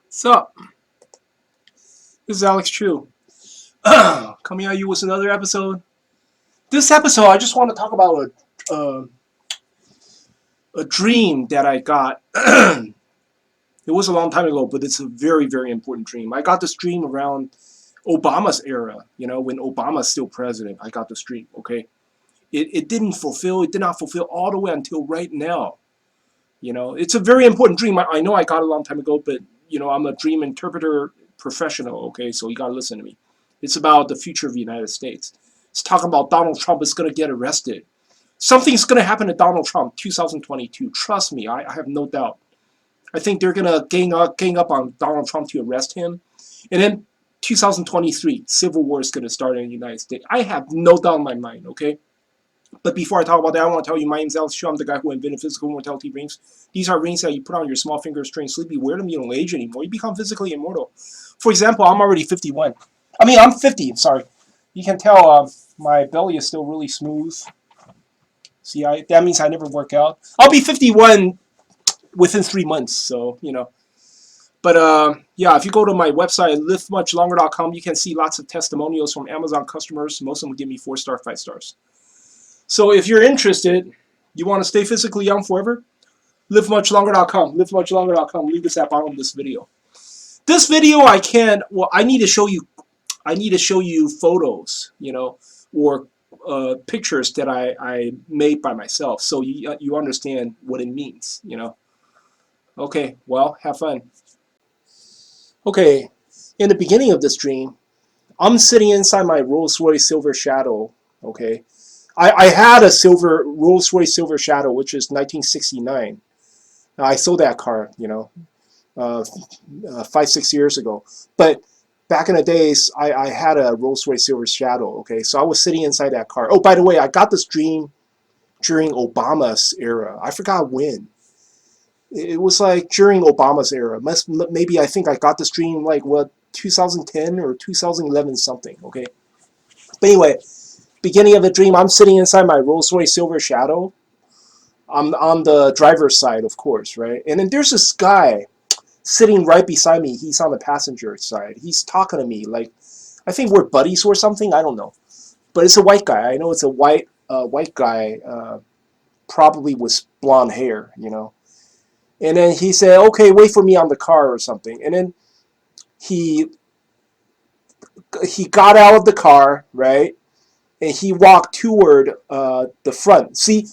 So, this is Alex Chu coming at you with another episode. This episode, I just want to talk about a dream that I got. It was a long time ago, but it's a very, very important dream. I got this dream around Obama's era, when Obama's still president. I got this dream, okay? It did not fulfill all the way until right now. It's a very important dream. I know I got it a long time ago, but, I'm a dream interpreter professional, okay? So you got to listen to me. It's about the future of the United States. It's talking about Donald Trump is going to get arrested. Something's going to happen to Donald Trump 2022. Trust me, I have no doubt. I think they're going to gang up on Donald Trump to arrest him. And then 2023, civil war is going to start in the United States. I have no doubt in my mind, okay? But before I talk about that, I want to tell you my name's Alex Shaw. I'm the guy who invented physical immortality rings. These are rings that you put on your small fingers during sleep. You wear them, you don't age anymore. You become physically immortal. For example, I'm already 51. I'm 50, sorry. You can tell my belly is still really smooth. See, that means I never work out. I'll be 51 within 3 months, so. But yeah, if you go to my website, livemuchlonger.com, you can see lots of testimonials from Amazon customers. Most of them give me 4-star, 5 stars. So if you're interested, you want to stay physically young forever, livemuchlonger.com, livemuchlonger.com. Leave this at bottom of this video. This video I need to show you photos, or pictures that I made by myself, so you understand what it means. Okay, well, have fun. Okay, in the beginning of this dream, I'm sitting inside my Rolls-Royce Silver Shadow. Okay, I had a Rolls-Royce Silver Shadow, which is 1969. I sold that car, 5-6 years ago. But back in the days, I had a Rolls-Royce Silver Shadow. Okay, so I was sitting inside that car. Oh, by the way, I got this dream during Obama's era. I forgot when. It was like during Obama's era. Maybe I think I got this dream like 2010 or 2011 something. Okay, but anyway, beginning of the dream, I'm sitting inside my Rolls-Royce Silver Shadow. I'm on the driver's side, of course, right? And then there's this guy sitting right beside me. He's on the passenger side. He's talking to me like, I think we're buddies or something. I don't know, but it's a white guy. I know it's a white guy, probably with blonde hair. And then he said, "Okay, wait for me on the car or something." And then he he got out of the car, right? And he walked toward the front. See,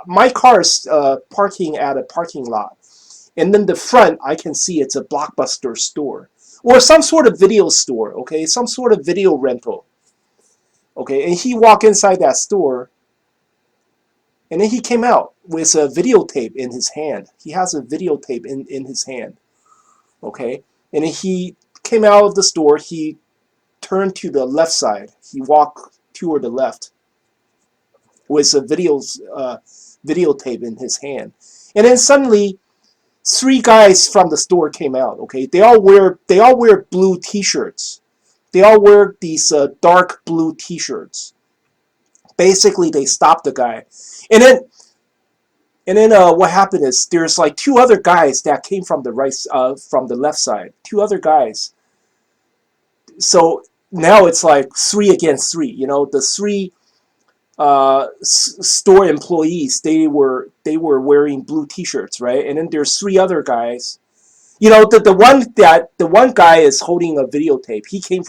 my car's parking at a parking lot, and then the front I can see it's a Blockbuster store or some sort of video store. Okay, some sort of video rental. Okay, and he walked inside that store, and then he came out with a videotape in his hand. He has a videotape in his hand. Okay, and then he came out of the store. He turned to the left side. He walked toward the left with a videotape in his hand. And then suddenly, 3 guys from the store came out. Okay, they all wear blue T-shirts. They all wear these dark blue T-shirts. Basically, they stopped the guy, and then what happened is there's like 2 other guys that came from from the left side. 2 other guys. So now it's like 3 against 3. The three store employees, they were wearing blue T-shirts, right? And then there's 3 other guys. The one guy is holding a videotape. He came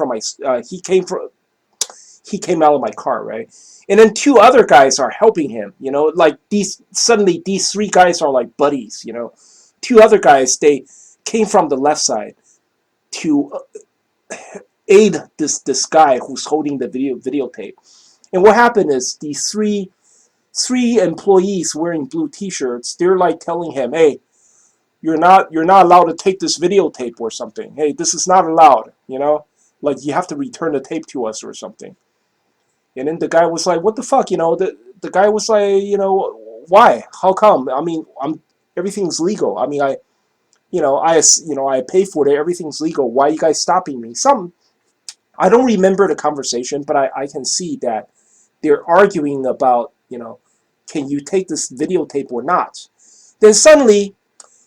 out of my car, right? And then 2 other guys are helping him. Like these 3 guys are like buddies. 2 other guys, they came from the left side to aid this guy who's holding the videotape. And what happened is these three employees wearing blue T-shirts, they're like telling him, "Hey, you're not allowed to take this videotape or something. Hey, this is not allowed. Like you have to return the tape to us or something." And then the guy was like, "What the fuck?" The guy was like, "Why? How come? Everything's legal. I pay for it. Everything's legal. Why are you guys stopping me?" I don't remember the conversation, but I can see that they're arguing about, can you take this videotape or not? Then suddenly,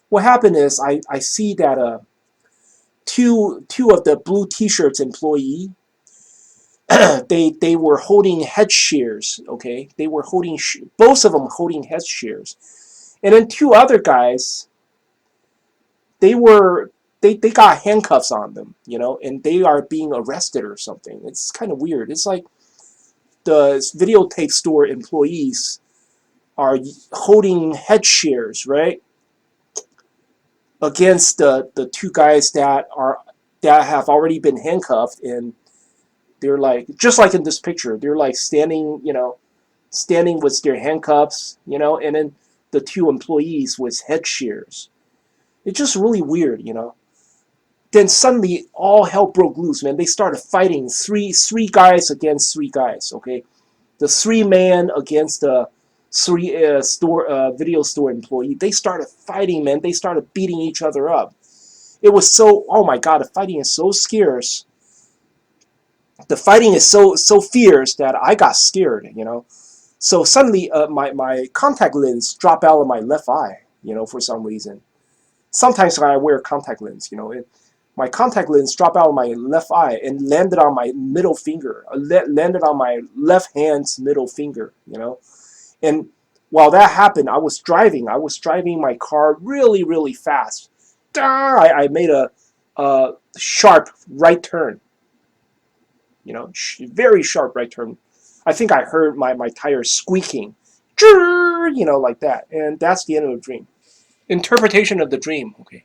what happened is I see that two of the blue t-shirts employee, they were holding head shears. Okay, they were holding both of them holding head shears, and then two other guys, they were they got handcuffs on them, and they are being arrested or something. It's kind of weird. It's like the videotape store employees are holding head shears, right, against the two guys that have already been handcuffed, and they're like, just like in this picture, they're like standing, standing with their handcuffs, and then the two employees with head shears. It's just really weird. Then suddenly all hell broke loose, man. They started fighting, three guys against three guys. Okay, the three-man against the three video store employee. They started fighting, man. They started beating each other up. It was so, oh my god, the fighting is so scarce. The fighting is so fierce that I got scared. So suddenly, my contact lens dropped out of my left eye, for some reason. Sometimes I wear contact lens. My contact lens dropped out of my left eye and landed on my middle finger, landed on my left hand's middle finger. And while that happened, I was driving. I was driving my car really, really fast. I made a sharp right turn. Very sharp right turn. I think I heard my tires squeaking, like that. And that's the end of the dream. Interpretation of the dream. Okay.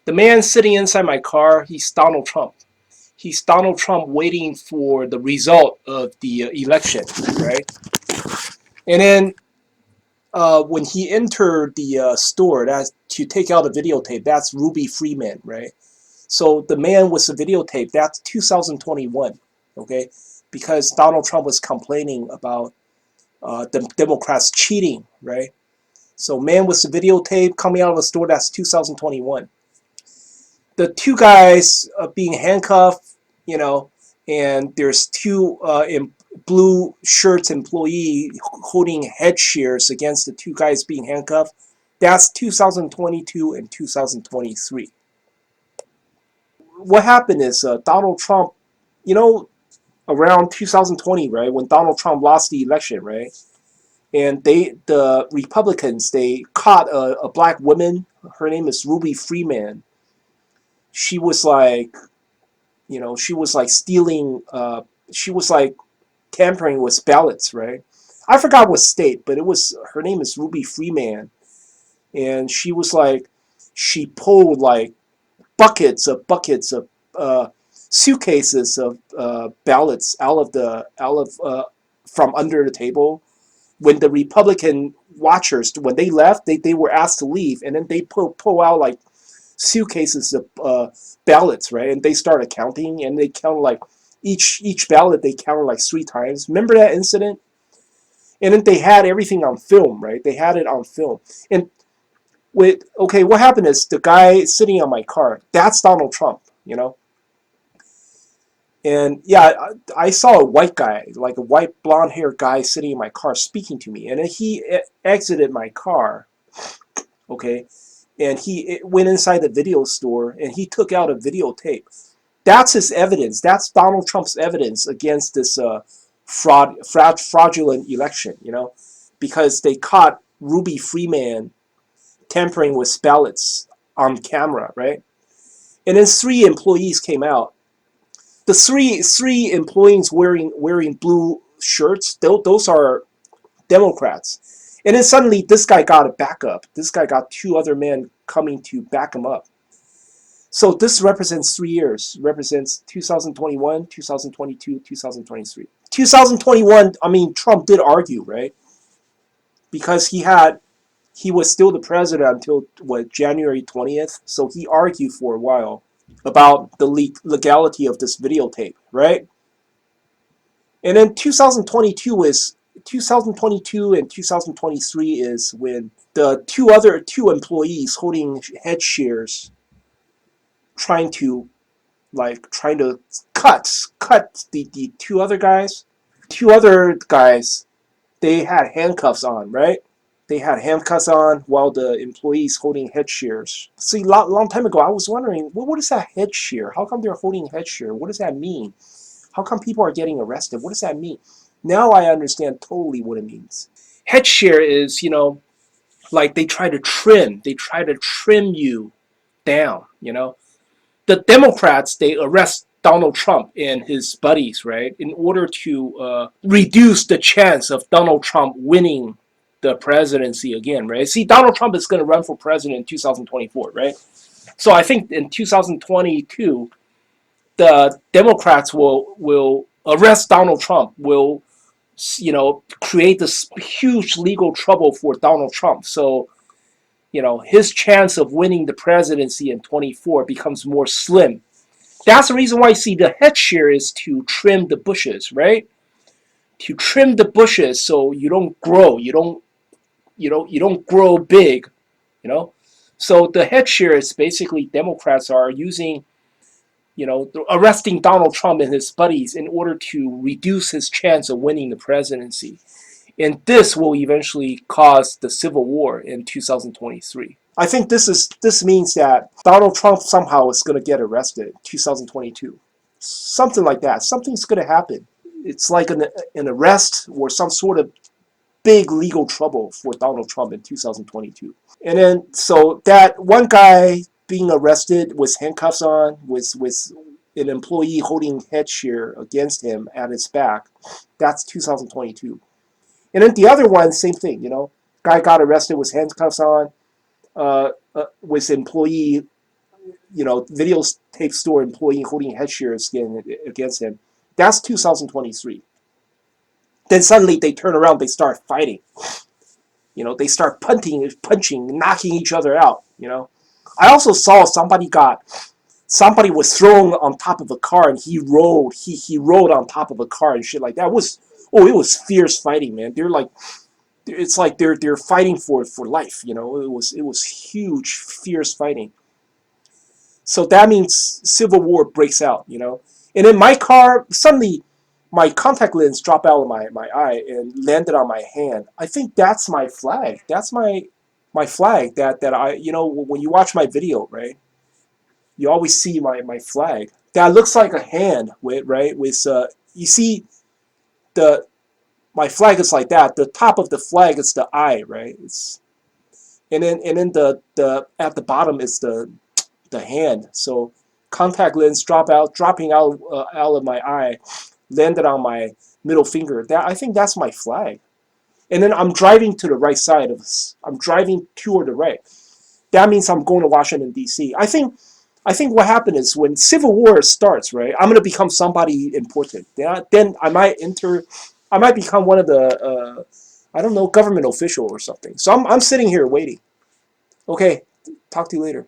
The man sitting inside my car, he's Donald Trump. He's Donald Trump waiting for the result of the election, right? And then when he entered the store that's to take out a videotape, that's Ruby Freeman, right? So the man with the videotape, that's 2021, okay? Because Donald Trump was complaining about the Democrats cheating, right? So man with the videotape coming out of the store, that's 2021. The two guys being handcuffed, and there's two in blue shirts employee holding head shears against the two guys being handcuffed. That's 2022 and 2023. What happened is Donald Trump, you know, around 2020, right, when Donald Trump lost the election, right, and the Republicans, they caught a black woman. Her name is Ruby Freeman. She was like, she was like stealing. She was like tampering with ballots, right? I forgot what state, but it was her name is Ruby Freeman, and she was like, she pulled like buckets of suitcases of ballots out of from under the table. When the Republican watchers, when they left, they were asked to leave, and then they pull out like suitcases of ballots, right? And they started counting, and they counted like each ballot they counted like 3 times. Remember that incident? And then they had everything on film, right? They had it on film. And what happened is the guy sitting on my car, that's Donald Trump. And yeah, I saw a white guy, like a white blonde haired guy sitting in my car speaking to me. And then he exited my car, okay? And he went inside the video store and he took out a videotape. That's his evidence. That's Donald Trump's evidence against this fraudulent election, because they caught Ruby Freeman tampering with ballots on camera, right? And then 3 employees came out. The three employees wearing blue shirts, those are Democrats. And then suddenly this guy got a backup. This guy got 2 other men coming to back him up. So this represents 3 years. Represents 2021, 2022, 2023. 2021, I mean, Trump did argue, right? Because he was still the president until January 20th. So he argued for a while about the legality of this videotape, right? And then 2022 and 2023 is when the two employees holding head shears trying to cut the 2 other guys. 2 other guys, they had handcuffs on, right? They had handcuffs on while the employees holding head shears. See, long time ago, I was wondering, what is that head shear? How come they're holding head shear? What does that mean? How come people are getting arrested? What does that mean? Now I understand totally what it means. Head shear is, like they try to trim you down. The Democrats, they arrest Donald Trump and his buddies, right, in order to reduce the chance of Donald Trump winning the presidency again, right? See, Donald Trump is going to run for president in 2024, right? So I think in 2022, the Democrats will arrest Donald Trump, will create this huge legal trouble for Donald Trump. So his chance of winning the presidency in 24 becomes more slim. That's the reason why you see the head shear is to trim the bushes, right? To trim the bushes so you don't grow, you don't grow big, you know. So the head shear is basically Democrats are using, arresting Donald Trump and his buddies in order to reduce his chance of winning the presidency. And this will eventually cause the civil war in 2023. I think this means that Donald Trump somehow is going to get arrested in 2022. Something like that. Something's going to happen. It's like an arrest or some sort of big legal trouble for Donald Trump in 2022. And then so that one guy being arrested with handcuffs on, with an employee holding head shear against him at his back, that's 2022. And then the other one, same thing. Guy got arrested with handcuffs on, with employee, videotape store employee holding head shears against him. That's 2023. Then suddenly they turn around, they start fighting. They start punching, knocking each other out. I also saw somebody was thrown on top of a car and he rode on top of a car and shit like that. It was fierce fighting, man. It's like they're fighting for life. It was huge, fierce fighting. So that means civil war breaks out. And in my car, suddenly my contact lens dropped out of my eye and landed on my hand. I think that's my flag. That's my flag that I, when you watch my video, right, you always see my flag. That looks like a hand with you see the my flag is like that. The top of the flag is the eye, right? And then the at the bottom is the hand. So contact lens dropping out of my eye, landed on my middle finger. I think that's my flag. And then I'm driving to the right side of this. I'm driving toward the right. That means I'm going to Washington D.C. I think what happened is when civil war starts, right? I'm gonna become somebody important. Then I might become one of the I don't know, government official or something. So I'm sitting here waiting. Okay, talk to you later.